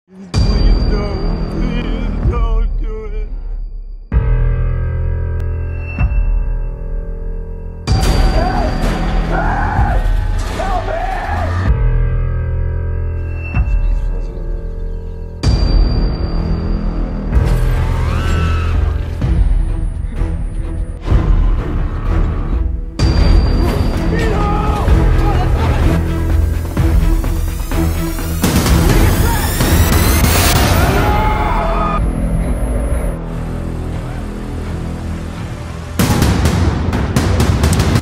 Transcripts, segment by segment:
Please don't. Please don't do it.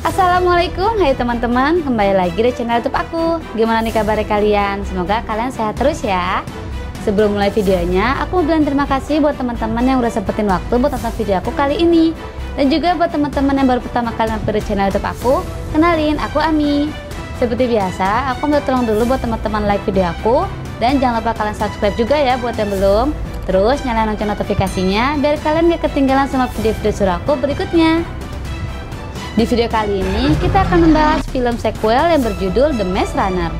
Assalamualaikum, hai teman-teman, kembali lagi di channel YouTube aku. Gimana nih kabar kalian? Semoga kalian sehat terus ya. Sebelum mulai videonya, aku mau bilang terima kasih buat teman-teman yang udah sempetin waktu buat nonton video aku kali ini. Dan juga buat teman-teman yang baru pertama kali mampir di channel YouTube aku, kenalin, aku Ami. Seperti biasa, aku minta tolong dulu buat teman-teman like video aku. Dan jangan lupa kalian subscribe juga ya buat yang belum. Terus nyalain lonceng notifikasinya biar kalian gak ketinggalan sama video-video suruh aku berikutnya. Di video kali ini kita akan membahas film sequel yang berjudul The Maze Runner.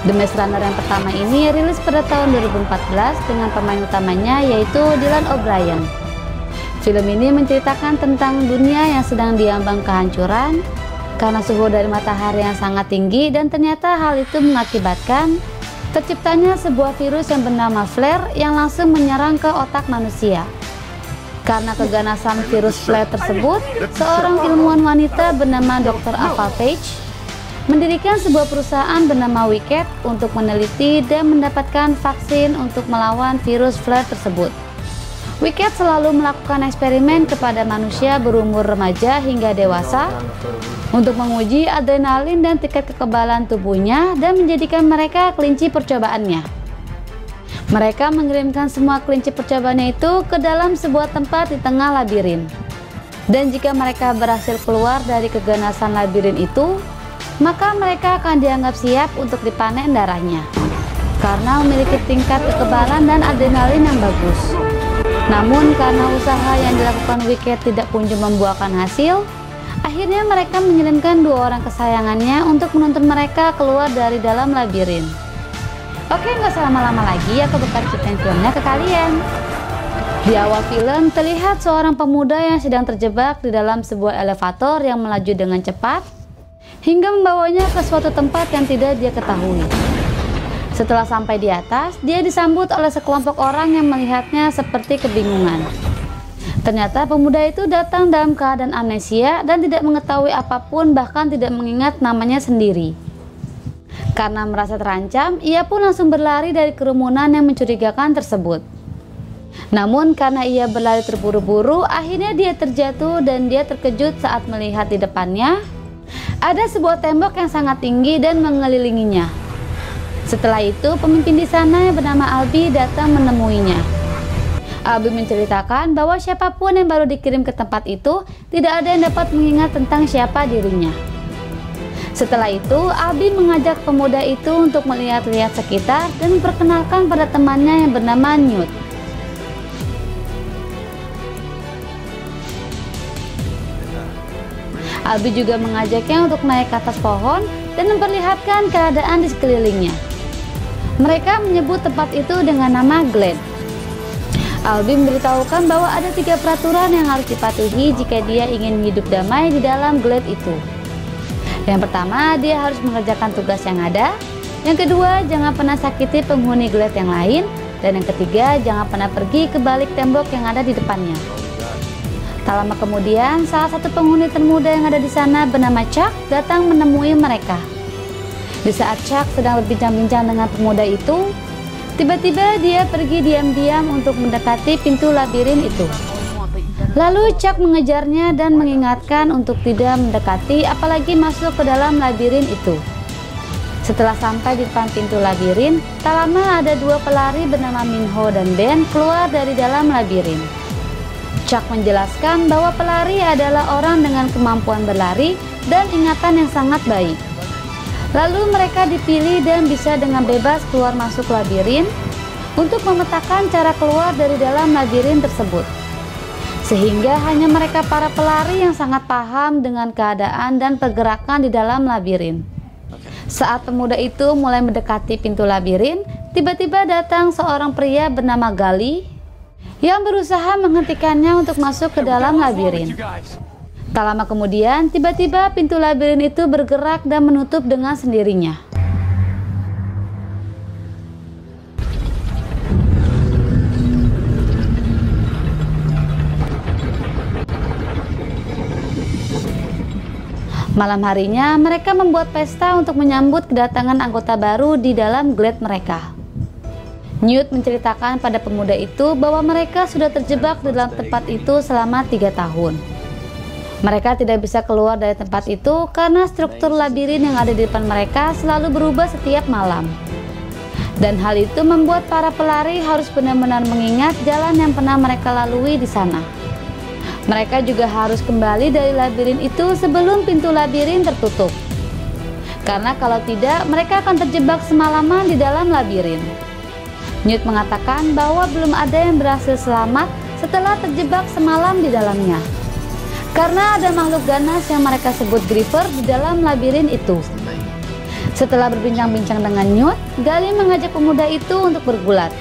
The Maze Runner yang pertama ini rilis pada tahun 2014 dengan pemain utamanya yaitu Dylan O'Brien. Film ini menceritakan tentang dunia yang sedang diambang kehancuran karena suhu dari matahari yang sangat tinggi, dan ternyata hal itu mengakibatkan terciptanya sebuah virus yang bernama flare yang langsung menyerang ke otak manusia. Karena keganasan virus flare tersebut, seorang ilmuwan wanita bernama Dr. Ava Page mendirikan sebuah perusahaan bernama Wicked untuk meneliti dan mendapatkan vaksin untuk melawan virus flare tersebut. Wicked selalu melakukan eksperimen kepada manusia berumur remaja hingga dewasa untuk menguji adrenalin dan tingkat kekebalan tubuhnya dan menjadikan mereka kelinci percobaannya. Mereka mengirimkan semua kelinci percobaannya itu ke dalam sebuah tempat di tengah labirin. Dan jika mereka berhasil keluar dari keganasan labirin itu, maka mereka akan dianggap siap untuk dipanen darahnya, karena memiliki tingkat kekebalan dan adrenalin yang bagus. Namun karena usaha yang dilakukan Wicked tidak kunjung membuahkan hasil, akhirnya mereka mengirimkan dua orang kesayangannya untuk menuntun mereka keluar dari dalam labirin. Oke, nggak selama-lama lagi aku bakal ceritain filmnya ke kalian. Di awal film terlihat seorang pemuda yang sedang terjebak di dalam sebuah elevator yang melaju dengan cepat hingga membawanya ke suatu tempat yang tidak dia ketahui. Setelah sampai di atas, dia disambut oleh sekelompok orang yang melihatnya seperti kebingungan. Ternyata pemuda itu datang dalam keadaan amnesia dan tidak mengetahui apapun, bahkan tidak mengingat namanya sendiri. Karena merasa terancam, ia pun langsung berlari dari kerumunan yang mencurigakan tersebut. Namun karena ia berlari terburu-buru, akhirnya dia terjatuh dan dia terkejut saat melihat di depannya ada sebuah tembok yang sangat tinggi dan mengelilinginya. Setelah itu, pemimpin di sana yang bernama Albi datang menemuinya. Albi menceritakan bahwa siapapun yang baru dikirim ke tempat itu tidak ada yang dapat mengingat tentang siapa dirinya. Setelah itu, Albi mengajak pemuda itu untuk melihat-lihat sekitar dan memperkenalkan pada temannya yang bernama Newt. Albi juga mengajaknya untuk naik ke atas pohon dan memperlihatkan keadaan di sekelilingnya. Mereka menyebut tempat itu dengan nama Glade. Albi memberitahukan bahwa ada 3 peraturan yang harus dipatuhi jika dia ingin hidup damai di dalam Glade itu. Yang pertama, dia harus mengerjakan tugas yang ada. Yang kedua, jangan pernah sakiti penghuni Glade yang lain. Dan yang ketiga, jangan pernah pergi ke balik tembok yang ada di depannya. Tak lama kemudian, salah satu penghuni termuda yang ada di sana bernama Chuck datang menemui mereka. Di saat Chuck sedang berbincang-bincang dengan pemuda itu, tiba-tiba dia pergi diam-diam untuk mendekati pintu labirin itu. Lalu Chuck mengejarnya dan mengingatkan untuk tidak mendekati apalagi masuk ke dalam labirin itu. Setelah sampai di depan pintu labirin, tak lama ada 2 pelari bernama Minho dan Ben keluar dari dalam labirin. Chuck menjelaskan bahwa pelari adalah orang dengan kemampuan berlari dan ingatan yang sangat baik. Lalu mereka dipilih dan bisa dengan bebas keluar masuk labirin untuk memetakan cara keluar dari dalam labirin tersebut. Sehingga hanya mereka para pelari yang sangat paham dengan keadaan dan pergerakan di dalam labirin. Saat pemuda itu mulai mendekati pintu labirin, tiba-tiba datang seorang pria bernama Gali yang berusaha menghentikannya untuk masuk ke dalam labirin. Tak lama kemudian, tiba-tiba pintu labirin itu bergerak dan menutup dengan sendirinya. Malam harinya, mereka membuat pesta untuk menyambut kedatangan anggota baru di dalam glade mereka. Newt menceritakan pada pemuda itu bahwa mereka sudah terjebak di dalam tempat itu selama 3 tahun. Mereka tidak bisa keluar dari tempat itu karena struktur labirin yang ada di depan mereka selalu berubah setiap malam. Dan hal itu membuat para pelari harus benar-benar mengingat jalan yang pernah mereka lalui di sana. Mereka juga harus kembali dari labirin itu sebelum pintu labirin tertutup. Karena kalau tidak, mereka akan terjebak semalaman di dalam labirin. Newt mengatakan bahwa belum ada yang berhasil selamat setelah terjebak semalam di dalamnya. Karena ada makhluk ganas yang mereka sebut Griefer di dalam labirin itu. Setelah berbincang-bincang dengan Newt, Gali mengajak pemuda itu untuk bergulat.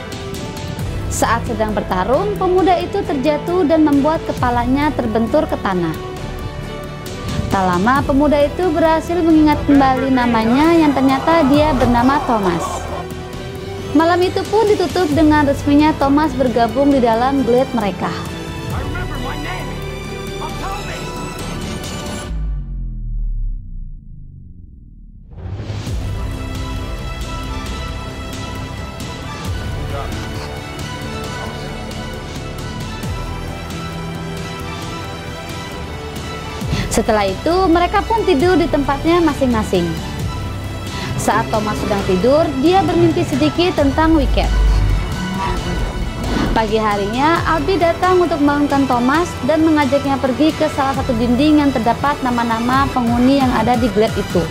Saat sedang bertarung, pemuda itu terjatuh dan membuat kepalanya terbentur ke tanah. Tak lama, pemuda itu berhasil mengingat kembali namanya yang ternyata dia bernama Thomas. Malam itu pun ditutup dengan resminya Thomas bergabung di dalam glade mereka. Setelah itu, mereka pun tidur di tempatnya masing-masing. Saat Thomas sedang tidur, dia bermimpi sedikit tentang Wicket. Pagi harinya, Albie datang untuk membangunkan Thomas dan mengajaknya pergi ke salah satu dinding yang terdapat nama-nama penghuni yang ada di glade itu.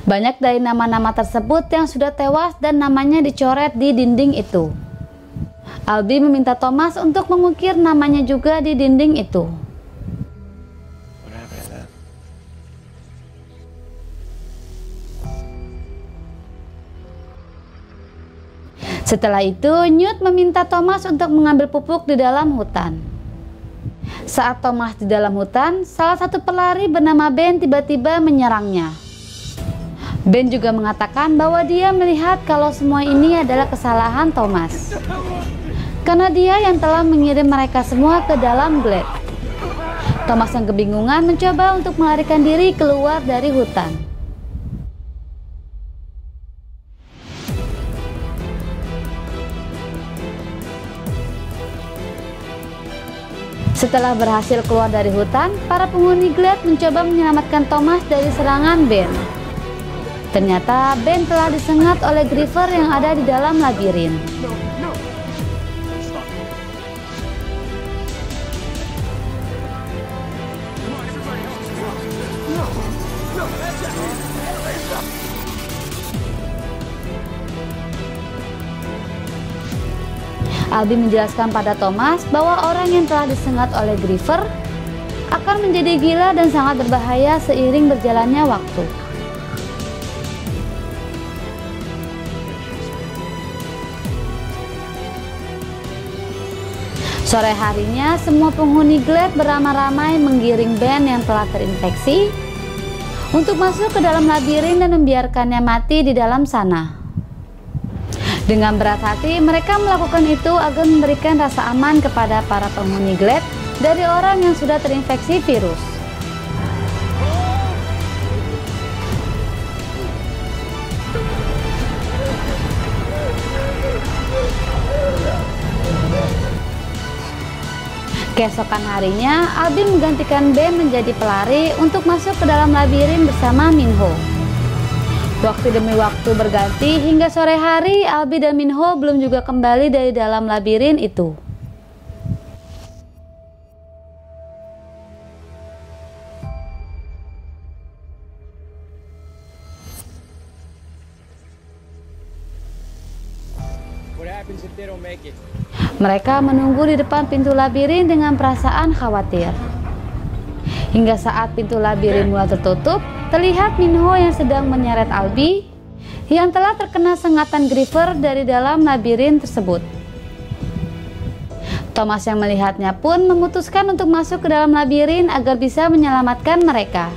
Banyak dari nama-nama tersebut yang sudah tewas dan namanya dicoret di dinding itu. Albie meminta Thomas untuk mengukir namanya juga di dinding itu. Setelah itu, Newt meminta Thomas untuk mengambil pupuk di dalam hutan. Saat Thomas di dalam hutan, salah satu pelari bernama Ben tiba-tiba menyerangnya. Ben juga mengatakan bahwa dia melihat kalau semua ini adalah kesalahan Thomas. Karena dia yang telah mengirim mereka semua ke dalam glade. Thomas yang kebingungan mencoba untuk melarikan diri keluar dari hutan. Setelah berhasil keluar dari hutan, para penghuni glade mencoba menyelamatkan Thomas dari serangan Ben. Ternyata Ben telah disengat oleh Griefer yang ada di dalam labirin. Albie menjelaskan pada Thomas bahwa orang yang telah disengat oleh Griefer akan menjadi gila dan sangat berbahaya seiring berjalannya waktu. Sore harinya, semua penghuni glade beramai-ramai menggiring Ben yang telah terinfeksi untuk masuk ke dalam labirin dan membiarkannya mati di dalam sana. Dengan berat hati, mereka melakukan itu agar memberikan rasa aman kepada para penghuni glade dari orang yang sudah terinfeksi virus. Keesokan harinya, Albie menggantikan Ben menjadi pelari untuk masuk ke dalam labirin bersama Minho. Waktu demi waktu berganti hingga sore hari, Albie dan Minho belum juga kembali dari dalam labirin itu. Mereka menunggu di depan pintu labirin dengan perasaan khawatir. Hingga saat pintu labirin mulai tertutup, terlihat Minho yang sedang menyeret Albie yang telah terkena sengatan Griefer dari dalam labirin tersebut. Thomas yang melihatnya pun memutuskan untuk masuk ke dalam labirin agar bisa menyelamatkan mereka.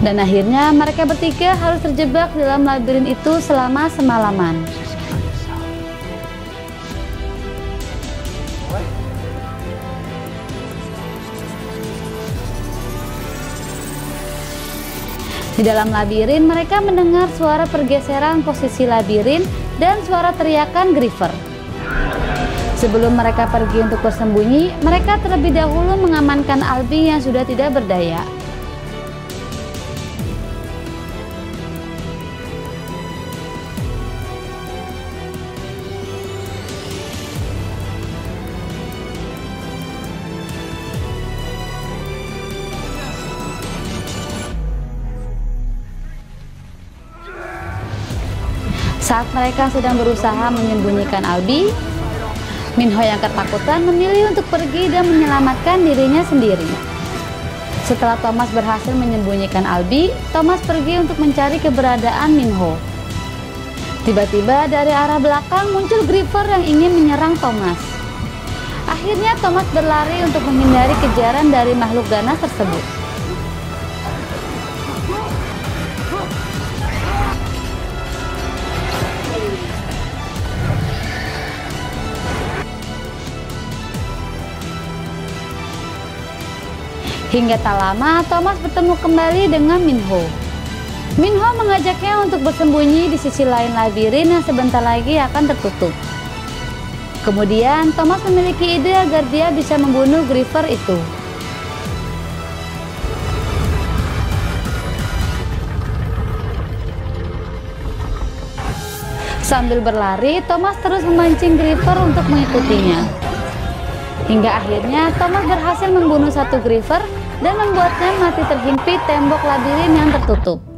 Dan akhirnya mereka bertiga harus terjebak dalam labirin itu selama semalaman. Di dalam labirin mereka mendengar suara pergeseran posisi labirin dan suara teriakan Griefer. Sebelum mereka pergi untuk bersembunyi, mereka terlebih dahulu mengamankan Albi yang sudah tidak berdaya. Saat mereka sedang berusaha menyembunyikan Albi, Minho yang ketakutan memilih untuk pergi dan menyelamatkan dirinya sendiri. Setelah Thomas berhasil menyembunyikan Albi, Thomas pergi untuk mencari keberadaan Minho. Tiba-tiba dari arah belakang muncul Griefer yang ingin menyerang Thomas. Akhirnya Thomas berlari untuk menghindari kejaran dari makhluk ganas tersebut. Hingga tak lama, Thomas bertemu kembali dengan Minho. Minho mengajaknya untuk bersembunyi di sisi lain labirin yang sebentar lagi akan tertutup. Kemudian, Thomas memiliki ide agar dia bisa membunuh Griefer itu. Sambil berlari, Thomas terus memancing Griefer untuk mengikutinya. Hingga akhirnya, Thomas berhasil membunuh satu Griefer dan membuatnya mati terhimpit tembok labirin yang tertutup.